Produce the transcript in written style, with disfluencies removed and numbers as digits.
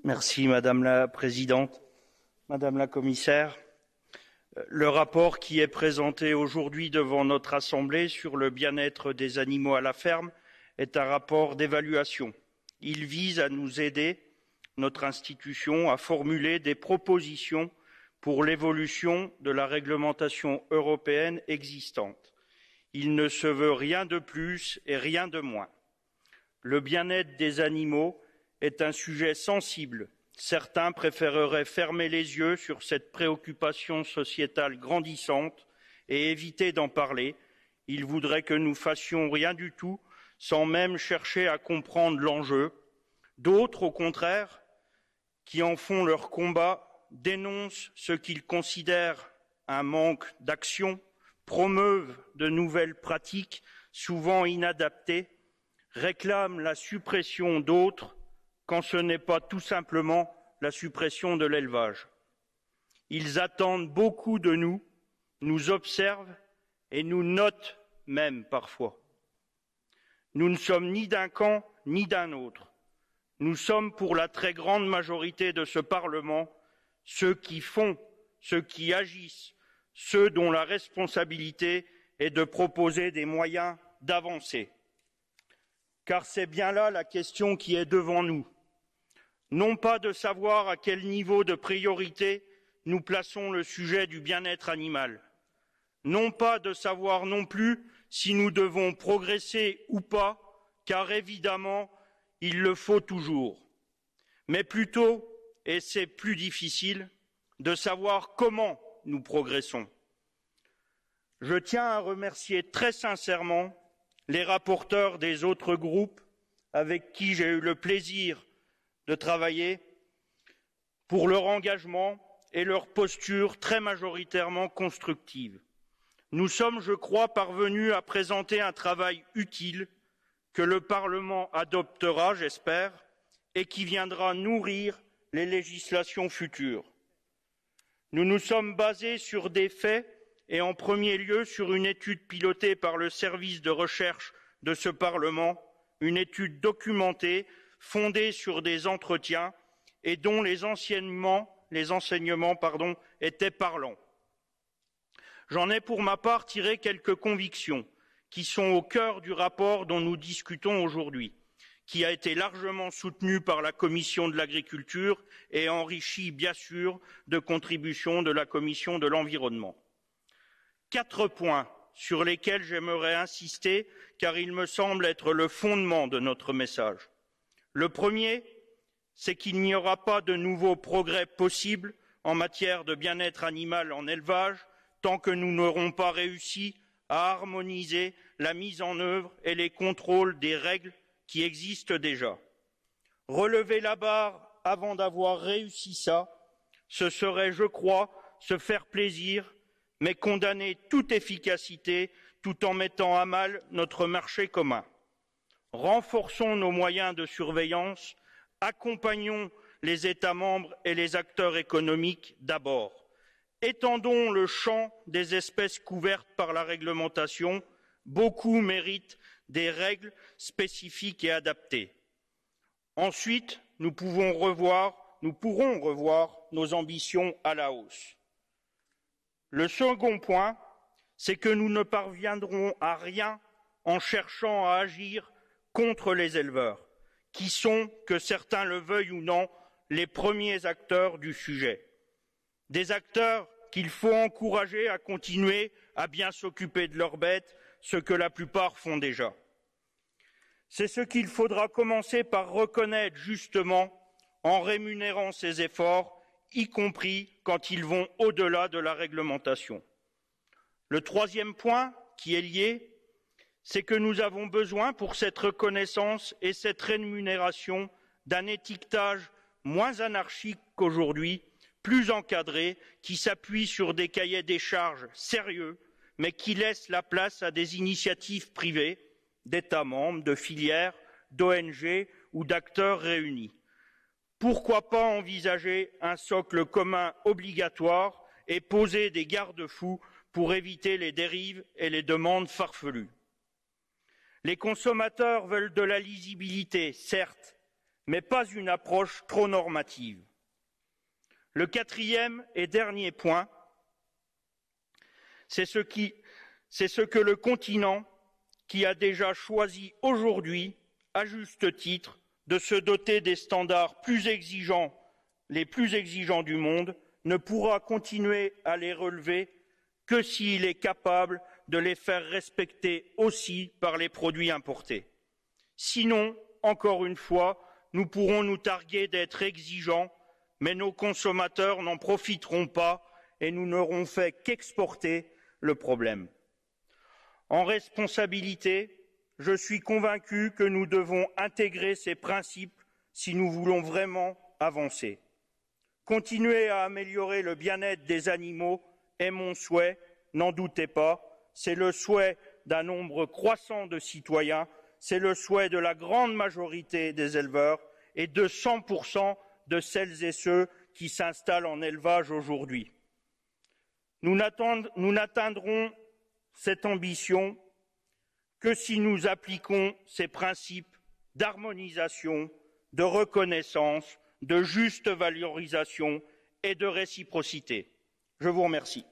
Merci Madame la Présidente, Madame la Commissaire. Le rapport qui est présenté aujourd'hui devant notre Assemblée sur le bien-être des animaux à la ferme est un rapport d'évaluation. Il vise à nous aider, notre institution, à formuler des propositions pour l'évolution de la réglementation européenne existante. Il ne se veut rien de plus et rien de moins. Le bien-être des animaux est un sujet sensible. Certains préféreraient fermer les yeux sur cette préoccupation sociétale grandissante et éviter d'en parler. Ils voudraient que nous fassions rien du tout, sans même chercher à comprendre l'enjeu. D'autres, au contraire, qui en font leur combat, dénoncent ce qu'ils considèrent un manque d'action, promeuvent de nouvelles pratiques souvent inadaptées, réclament la suppression d'autres quand ce n'est pas tout simplement la suppression de l'élevage. Ils attendent beaucoup de nous, nous observent et nous notent même parfois. Nous ne sommes ni d'un camp ni d'un autre. Nous sommes pour la très grande majorité de ce Parlement ceux qui font, ceux qui agissent, ceux dont la responsabilité est de proposer des moyens d'avancer. Car c'est bien là la question qui est devant nous. Non pas de savoir à quel niveau de priorité nous plaçons le sujet du bien-être animal, non pas de savoir non plus si nous devons progresser ou pas, car évidemment, il le faut toujours, mais plutôt, et c'est plus difficile, de savoir comment nous progressons. Je tiens à remercier très sincèrement les rapporteurs des autres groupes avec qui j'ai eu le plaisir de travailler pour leur engagement et leur posture très majoritairement constructive. Nous sommes, je crois, parvenus à présenter un travail utile que le Parlement adoptera, j'espère, et qui viendra nourrir les législations futures. Nous nous sommes basés sur des faits et en premier lieu sur une étude pilotée par le service de recherche de ce Parlement, une étude documentée fondée sur des entretiens et dont les enseignements étaient parlants. J'en ai pour ma part tiré quelques convictions qui sont au cœur du rapport dont nous discutons aujourd'hui, qui a été largement soutenu par la Commission de l'agriculture et enrichi, bien sûr, de contributions de la Commission de l'environnement. 4 points sur lesquels j'aimerais insister, car ils me semblent être le fondement de notre message. Le premier, c'est qu'il n'y aura pas de nouveaux progrès possibles en matière de bien-être animal en élevage tant que nous n'aurons pas réussi à harmoniser la mise en œuvre et les contrôles des règles qui existent déjà. Relever la barre avant d'avoir réussi ça, ce serait, je crois, se faire plaisir, mais condamner toute efficacité tout en mettant à mal notre marché commun. Renforçons nos moyens de surveillance, accompagnons les États membres et les acteurs économiques d'abord. Étendons le champ des espèces couvertes par la réglementation. Beaucoup méritent des règles spécifiques et adaptées. Ensuite, nous pourrons revoir nos ambitions à la hausse. Le second point, c'est que nous ne parviendrons à rien en cherchant à agir contre les éleveurs, qui sont, que certains le veuillent ou non, les premiers acteurs du sujet. Des acteurs qu'il faut encourager à continuer à bien s'occuper de leurs bêtes, ce que la plupart font déjà. C'est ce qu'il faudra commencer par reconnaître justement en rémunérant ces efforts, y compris quand ils vont au-delà de la réglementation. Le troisième point, qui est lié, c'est que nous avons besoin pour cette reconnaissance et cette rémunération d'un étiquetage moins anarchique qu'aujourd'hui, plus encadré, qui s'appuie sur des cahiers des charges sérieux, mais qui laisse la place à des initiatives privées, d'États membres, de filières, d'ONG ou d'acteurs réunis. Pourquoi pas envisager un socle commun obligatoire et poser des garde-fous pour éviter les dérives et les demandes farfelues? Les consommateurs veulent de la lisibilité, certes, mais pas une approche trop normative. Le quatrième et dernier point, c'est ce que le continent, qui a déjà choisi aujourd'hui, à juste titre, de se doter des standards les plus exigeants du monde, ne pourra continuer à les relever que s'il est capable de les faire respecter aussi par les produits importés. Sinon, encore une fois, nous pourrons nous targuer d'être exigeants, mais nos consommateurs n'en profiteront pas et nous n'aurons fait qu'exporter le problème. En responsabilité, je suis convaincu que nous devons intégrer ces principes si nous voulons vraiment avancer. Continuer à améliorer le bien-être des animaux est mon souhait, n'en doutez pas, c'est le souhait d'un nombre croissant de citoyens, c'est le souhait de la grande majorité des éleveurs et de 100% de celles et ceux qui s'installent en élevage aujourd'hui. Nous n'atteindrons cette ambition que si nous appliquons ces principes d'harmonisation, de reconnaissance, de juste valorisation et de réciprocité. Je vous remercie.